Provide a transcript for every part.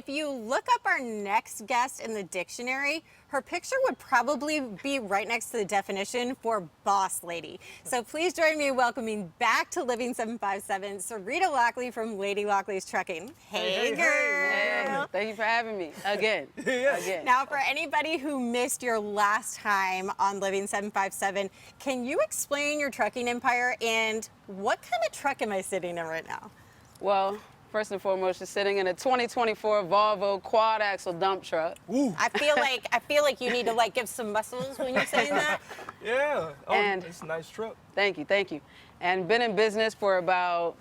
if you look up our next guest in the dictionary, her picture would probably be right next to the definition for boss lady. So please join me in welcoming back to Living 757, Serita Lockley from Lady Lockley's Trucking. Hey, girl. Hey, thank you for having me again. Again. Now, for anybody who missed your last time on Living 757, can you explain your trucking empire and what kind of truck am I sitting in right now? Well, first and foremost, you're sitting in a 2024 Volvo quad axle dump truck. Ooh. I feel like you need to give some muscles when you're saying that. Yeah. Oh, and it's a nice truck. Thank you. And been in business for about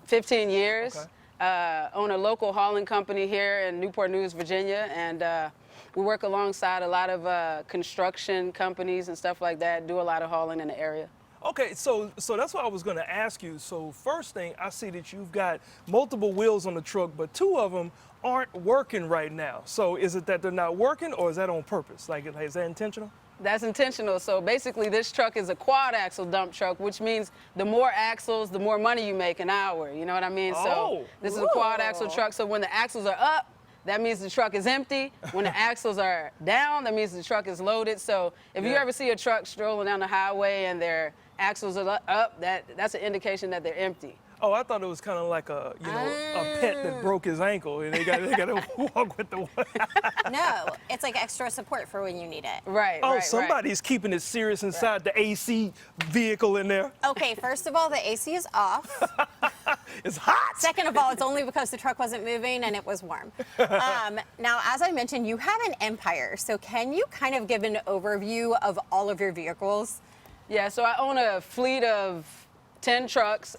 15 years. Okay. Own a local hauling company here in Newport News, Virginia, and we work alongside a lot of construction companies and stuff like that. Do a lot of hauling in the area. Okay, so that's what I was going to ask you. So first thing, I see that you've got multiple wheels on the truck, but two of them aren't working right now. So is it that they're not working, or is that on purpose? Is that intentional? That's intentional. So basically, this truck is a quad axle dump truck, which means the more axles, the more money you make an hour. You know what I mean? Oh. So this is a quad axle truck. So when the axles are up, that means the truck is empty. When the axles are down, that means the truck is loaded. So if you ever see a truck strolling down the highway and their axles are up, that's an indication that they're empty. Oh, I thought it was kind of like a pet that broke his ankle and they got to walk with the one. No, it's like extra support for when you need it. Right. Oh, right, somebody's keeping it serious inside the AC vehicle in there. Okay, first of all, the AC is off. It's hot. Second of all, it's only because the truck wasn't moving and it was warm. Now, as I mentioned, you have an empire. So can you kind of give an overview of all of your vehicles? Yeah, so I own a fleet of 10 trucks.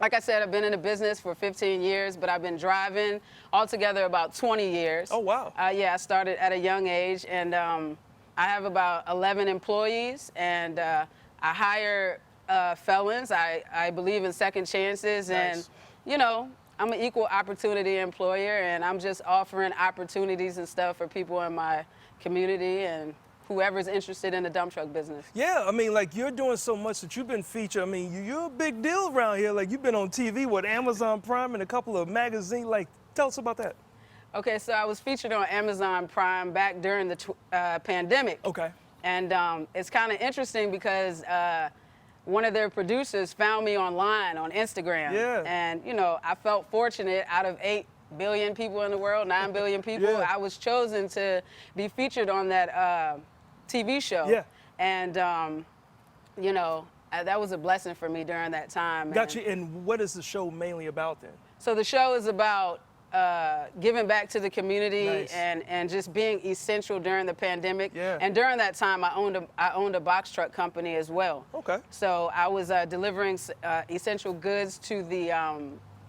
Like I said, I've been in the business for 15 years, but I've been driving altogether about 20 years. Oh, wow. Yeah, I started at a young age, and I have about 11 employees, and I hire felons. I believe in second chances, Nice. and, I'm an equal opportunity employer, and I'm just offering opportunities and stuff for people in my community and whoever's interested in the dump truck business. Yeah, I mean, you're doing so much that you've been featured. I mean, you're a big deal around here. You've been on TV with Amazon Prime and a couple of magazines. Tell us about that. Okay, so I was featured on Amazon Prime back during the pandemic. Okay. And it's kind of interesting because one of their producers found me online on Instagram. Yeah. And, I felt fortunate. Out of 8 billion people in the world, 9 billion people, Yeah. I was chosen to be featured on that TV show. Yeah. And, that was a blessing for me during that time. Got you. And what is the show mainly about then? So the show is about giving back to the community. Nice. and just being essential during the pandemic. Yeah. And during that time, I owned a box truck company as well. Okay. So I was delivering essential goods to the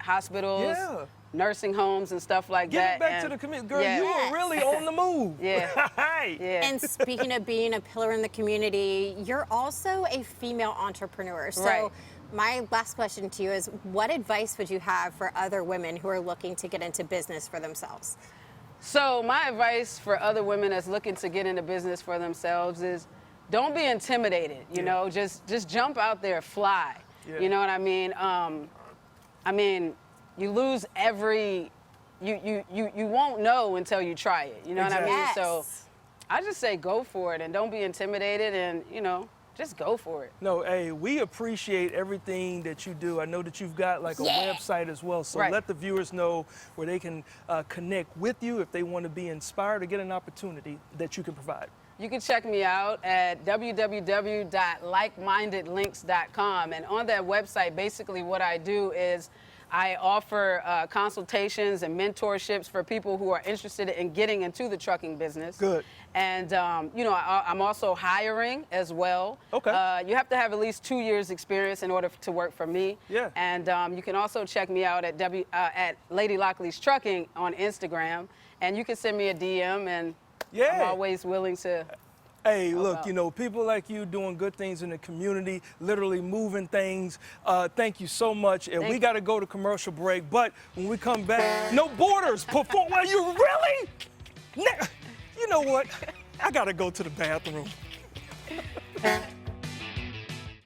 hospitals, Yeah. nursing homes, and stuff like Get that. back to And the community. Girl, yeah. you were really on the move. Yeah. Hey. Yeah. And speaking of being a pillar in the community, you're also a female entrepreneur. So Right. my last question to you is, what advice would you have for other women who are looking to get into business for themselves? So my advice for other women that's looking to get into business for themselves is, don't be intimidated. Just jump out there, fly. Yeah. You know what I mean? You lose you won't know until you try it. You know Exactly. what I mean? Yes. So I just say go for it and don't be intimidated, and just go for it. No, hey, we appreciate everything that you do. I know that you've got a website as well, so Right. let the viewers know where they can connect with you if they want to be inspired or get an opportunity that you can provide. You can check me out at www.likemindedlinks.com, and on that website, basically what I do is I offer consultations and mentorships for people who are interested in getting into the trucking business. Good. And, I'm also hiring as well. Okay. You have to have at least 2 years experience in order to work for me. Yeah. And you can also check me out at Lady Lockley's Trucking on Instagram. And you can send me a DM, and Yeah. I'm always willing to. Hey, look, people like you doing good things in the community, literally moving things. Thank you so much. And we got to go to commercial break, but when we come back, no borders. Perform. Well, you really? You know what? I got to go to the bathroom.